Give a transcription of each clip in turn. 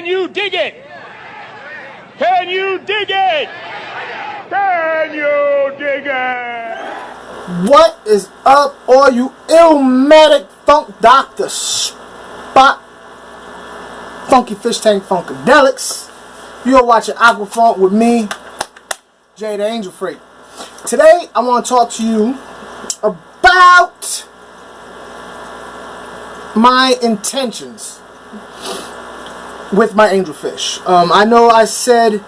Can you dig it? Can you dig it? Can you dig it? What is up, all you Illmatic Funk Doctor Spot Funky Fish Tank Funkadelics? You're watching Aqua Funk with me, Jay the Angel Freak. Today I want to talk to you about my intentions with my angelfish. I know I said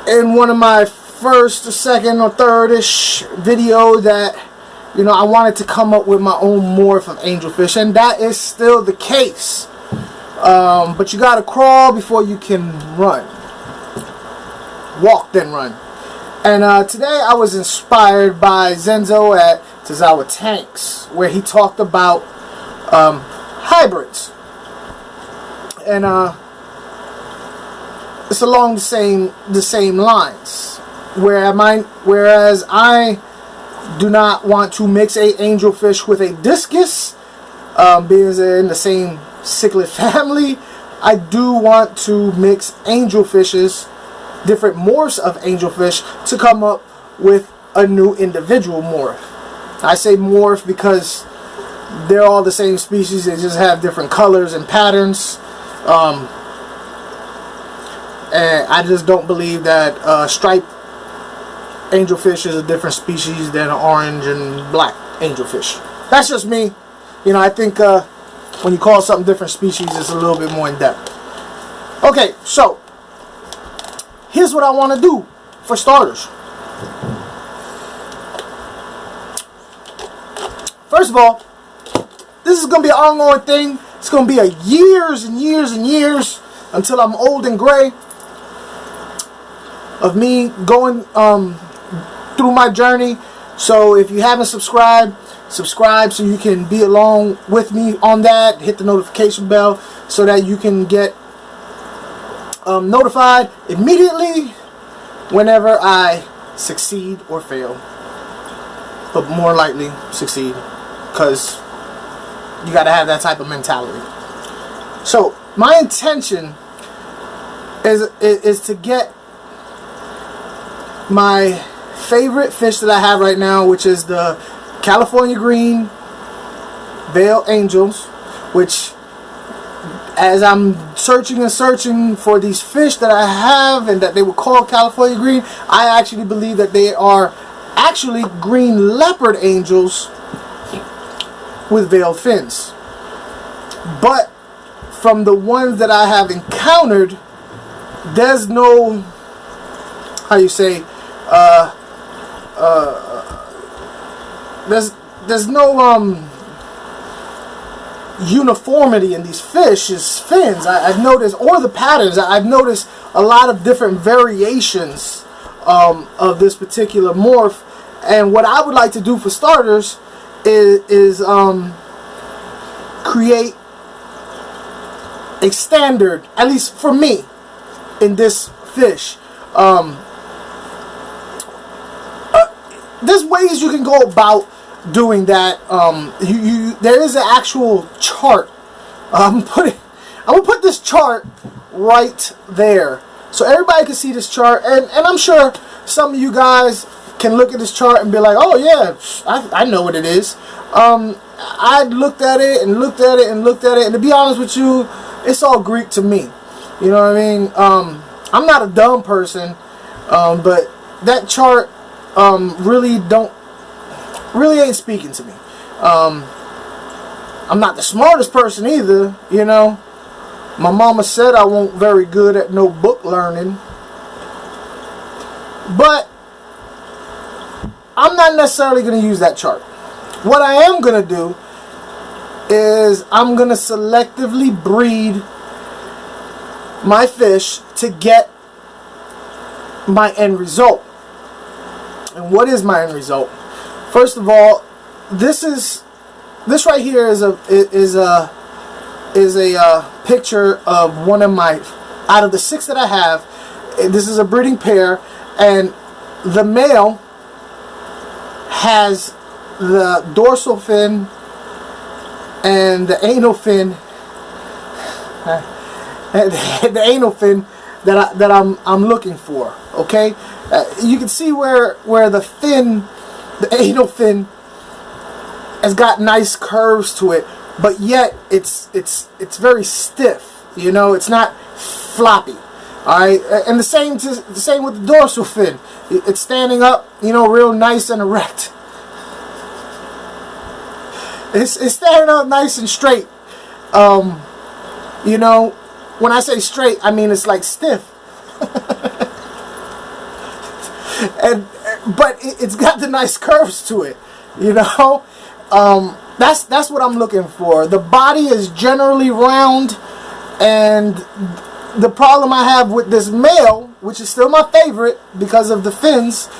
in one of my first or second or third-ish video that, you know, I wanted to come up with my own morph of angelfish, and that is still the case. But you gotta crawl before you can run. Walk then run. And today I was inspired by Zenzo at Tazawa Tanks, where he talked about hybrids. And it's along the same lines. Whereas I do not want to mix a angelfish with a discus, being in the same cichlid family. I do want to mix angelfishes, different morphs of angelfish, to come up with a new individual morph. I say morph because they're all the same species, they just have different colors and patterns. And I just don't believe that striped angelfish is a different species than orange and black angelfish. That's just me. You know, I think when you call something different species, it's a little bit more in depth. Okay, so here's what I want to do for starters. First of all, this is going to be an ongoing thing. It's going to be a years and years and years until I'm old and gray of me going through my journey. So if you haven't subscribed, subscribe so you can be along with me on that. Hit the notification bell so that you can get notified immediately whenever I succeed or fail. But more likely succeed, because you got to have that type of mentality. So my intention is to get my favorite fish that I have right now, which is the California green veil angels, which, as I'm searching and searching for these fish that I have and that they were called California green, I actually believe that they are actually green leopard angels with veiled fins. But from the ones that I have encountered, there's no, how you say, there's no uniformity in these fish's fins. I've noticed, or the patterns. I've noticed a lot of different variations of this particular morph. And what I would like to do for starters is create a standard, at least for me, in this fish. There's ways you can go about doing that. There is an actual chart. I'm gonna put this chart right there so everybody can see this chart, and I'm sure some of you guys can look at this chart and be like, oh yeah, I know what it is. I looked at it and looked at it and looked at it, and to be honest with you, it's all Greek to me. You know what I mean? I'm not a dumb person, but that chart really ain't speaking to me. I'm not the smartest person either, you know. My mama said I wasn't very good at no book learning, but I'm not necessarily going to use that chart. What I am going to do is I'm going to selectively breed my fish to get my end result. And what is my end result? First of all, this right here is a picture of one of my, out of the 6 that I have. This is a breeding pair, and the male has the dorsal fin and the anal fin the anal fin that I'm looking for. Okay, you can see where the fin, the anal fin, has got nice curves to it, but yet it's very stiff. You know, it's not floppy. All right, and the same with the dorsal fin. It's standing up, you know, real nice and erect. It's standing up nice and straight. You know, when I say straight, I mean it's like stiff. But it's got the nice curves to it. You know, that's what I'm looking for. The body is generally round, and the problem I have with this male, which is still my favorite because of the fins,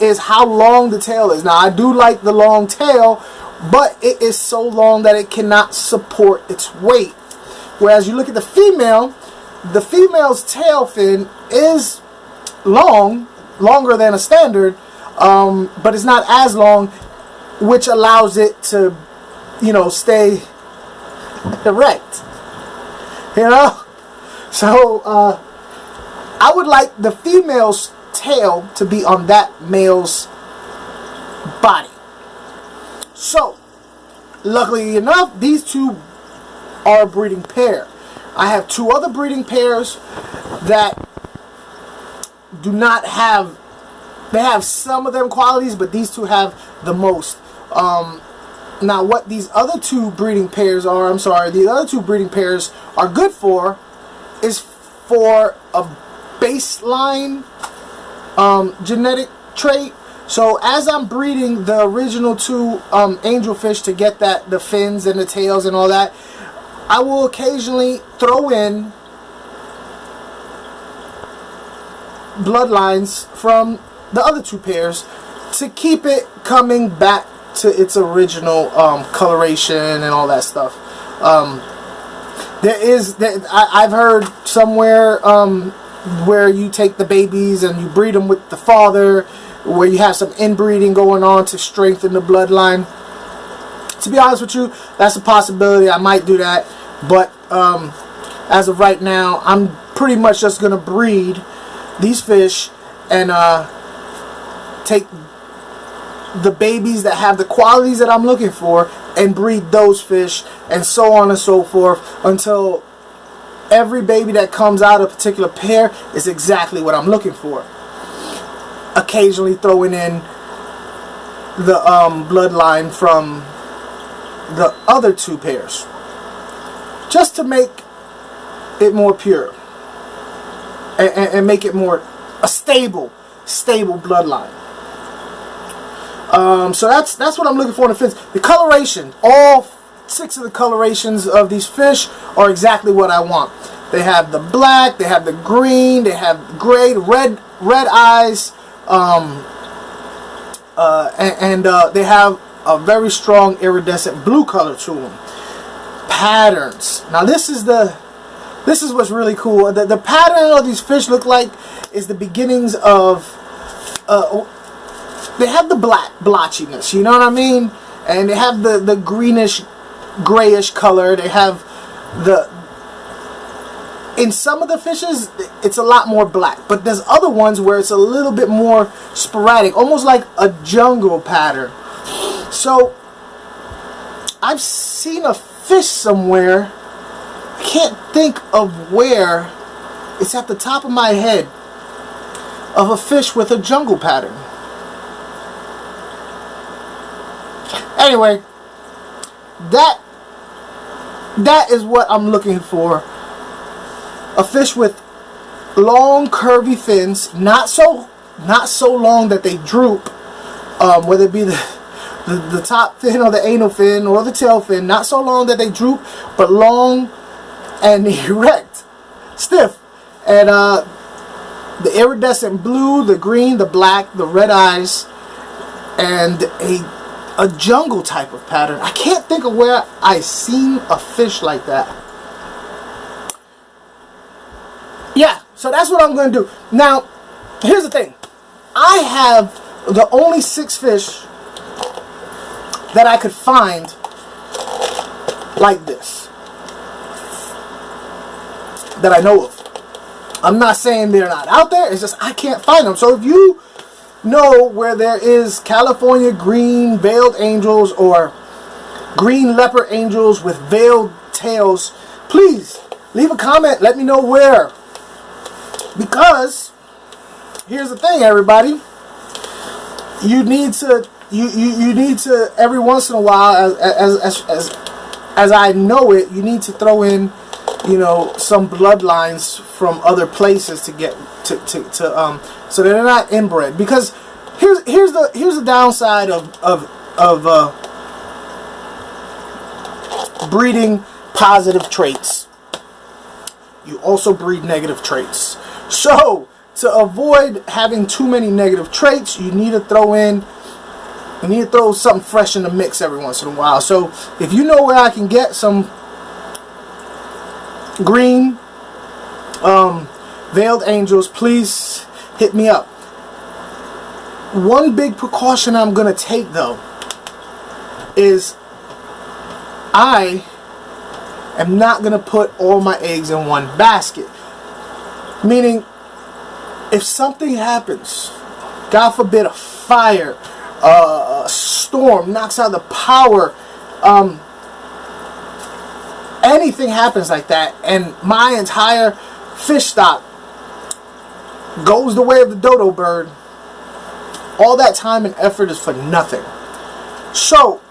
is how long the tail is. Now, I do like the long tail, but it is so long that it cannot support its weight. Whereas you look at the female's tail fin is longer than a standard, but it's not as long, which allows it to, you know, stay erect. You know? So, I would like the female's tail to be on that male's body. So, luckily enough, these two are a breeding pair. I have two other breeding pairs that do not have, they have some of them qualities, but these two have the most. Now, what these other two breeding pairs are, the other two breeding pairs are good for is for a baseline genetic trait. So as I'm breeding the original two angelfish to get the fins and the tails and all that, I will occasionally throw in bloodlines from the other two pairs to keep it coming back to its original coloration and all that stuff. I've heard somewhere where you take the babies and you breed them with the father, where you have some inbreeding going on to strengthen the bloodline. To be honest with you, that's a possibility. I might do that, but as of right now, I'm pretty much just gonna breed these fish and take the babies that have the qualities that I'm looking for and breed those fish, and so on and so forth, until every baby that comes out of a particular pair is exactly what I'm looking for. Occasionally throwing in the bloodline from the other two pairs, just to make it more pure and make it more a stable bloodline. So that's what I'm looking for in the fins. The coloration, all 6 of the colorations of these fish are exactly what I want. They have the black, they have the green, they have gray, red eyes, and they have a very strong iridescent blue color to them. Patterns. Now this is what's really cool. The pattern of these fish look like is the beginnings of they have the black blotchiness, you know what I mean? And they have the greenish, grayish color. They have in some of the fishes, it's a lot more black. But there's other ones where it's a little bit more sporadic, almost like a jungle pattern. So, I've seen a fish somewhere, I can't think of where, it's at the top of my head, of a fish with a jungle pattern. Anyway, that is what I'm looking for. A fish with long, curvy fins, not so long that they droop, whether it be the top fin or the anal fin or the tail fin, not so long that they droop, but long and erect, stiff, and the iridescent blue, the green, the black, the red eyes, and a jungle type of pattern. I can't think of where I seen a fish like that. Yeah, so that's what I'm going to do. Now, here's the thing. I have the only 6 fish that I could find like this. that I know of. I'm not saying they're not out there. It's just I can't find them. So if you know where there is California green veiled angels or green leopard angels with veiled tails, please leave a comment. Let me know where. Because here's the thing, everybody. You need to every once in a while, as I know it, you need to throw in, you know, some bloodlines from other places to get to so they're not inbred. Because here's the downside of breeding positive traits. You also breed negative traits. So to avoid having too many negative traits, you need to throw something fresh in the mix every once in a while. So if you know where I can get some green veiled angels, please hit me up. One big precaution I'm going to take, though, is I am not going to put all my eggs in one basket. Meaning, if something happens, God forbid, a fire, a storm knocks out the power, anything happens like that, and my entire fish stock goes the way of the dodo bird, all that time and effort is for nothing. So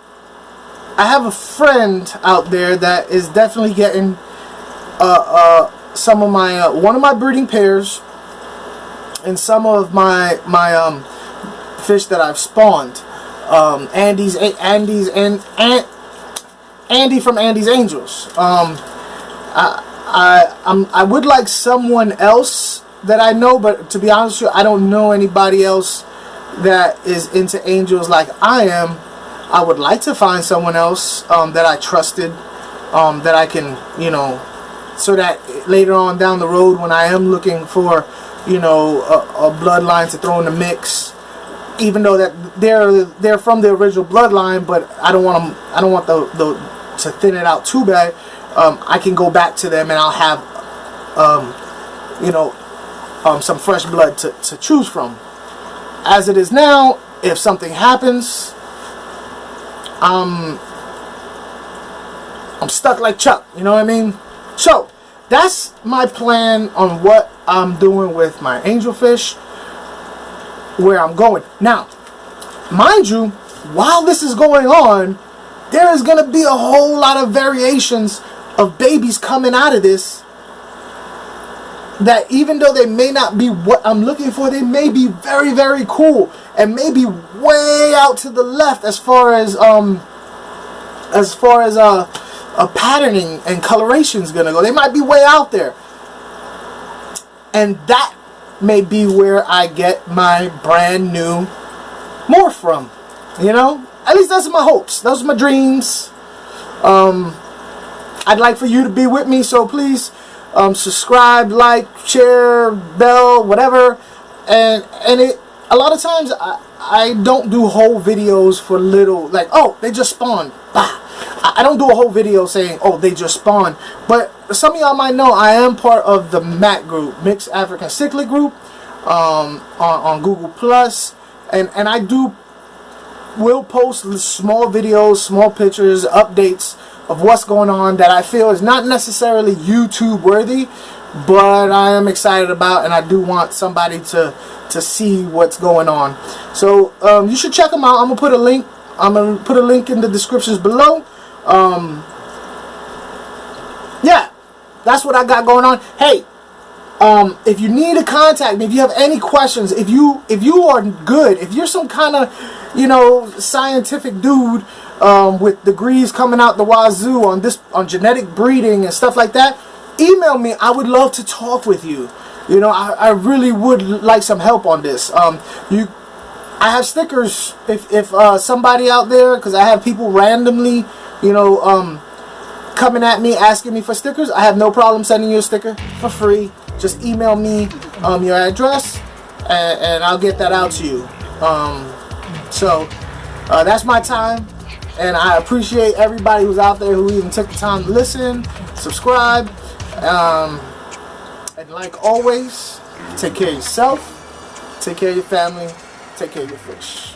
I have a friend out there that is definitely getting some of my one of my breeding pairs and some of my fish that I've spawned. Andy from Andy's Angels. I would like someone else that I know, but to be honest with you, I don't know anybody else that is into angels like I am. I would like to find someone else that I trusted, that I can, you know, so that later on down the road when I am looking for, you know, a bloodline to throw in the mix, even though that they're from the original bloodline, but I don't want the to thin it out too bad. I can go back to them and I'll have you know, some fresh blood to choose from. As it is now, if something happens, I'm stuck like Chuck, you know what I mean? So that's my plan on what I'm doing with my angelfish, where I'm going. Now, mind you, while this is going on, there is going to be a whole lot of variations of babies coming out of this, that even though they may not be what I'm looking for, they may be very, very cool and maybe way out to the left as far as a patterning and coloration is gonna go. They might be way out there, and that may be where I get my brand new morph from. You know, at least that's my hopes. Those are my dreams. I'd like for you to be with me, so please subscribe, like, share, bell, whatever. And it, a lot of times I don't do whole videos for little, like, oh, they just spawned. Bah. I don't do a whole video saying, oh, they just spawned. But some of y'all might know I am part of the M.A.C group, Mixed African Cichlid group, on Google Plus, and I will post small videos, small pictures, updates of what's going on that I feel is not necessarily YouTube worthy, but I am excited about, and I do want somebody to see what's going on. So you should check them out. I'm gonna put a link in the descriptions below. Yeah, that's what I got going on. Hey, if you need to contact me, if you have any questions, if you are good, if you're some kind of, you know, scientific dude with degrees coming out the wazoo on genetic breeding and stuff like that, email me. I would love to talk with you. You know, I really would like some help on this. I have stickers if somebody out there, because I have people randomly, you know, coming at me asking me for stickers. I have no problem sending you a sticker for free. Just email me your address and I'll get that out to you. So that's my time, and I appreciate everybody who's out there who even took the time to listen, subscribe. And like always, take care of yourself, take care of your family, take care of your fish.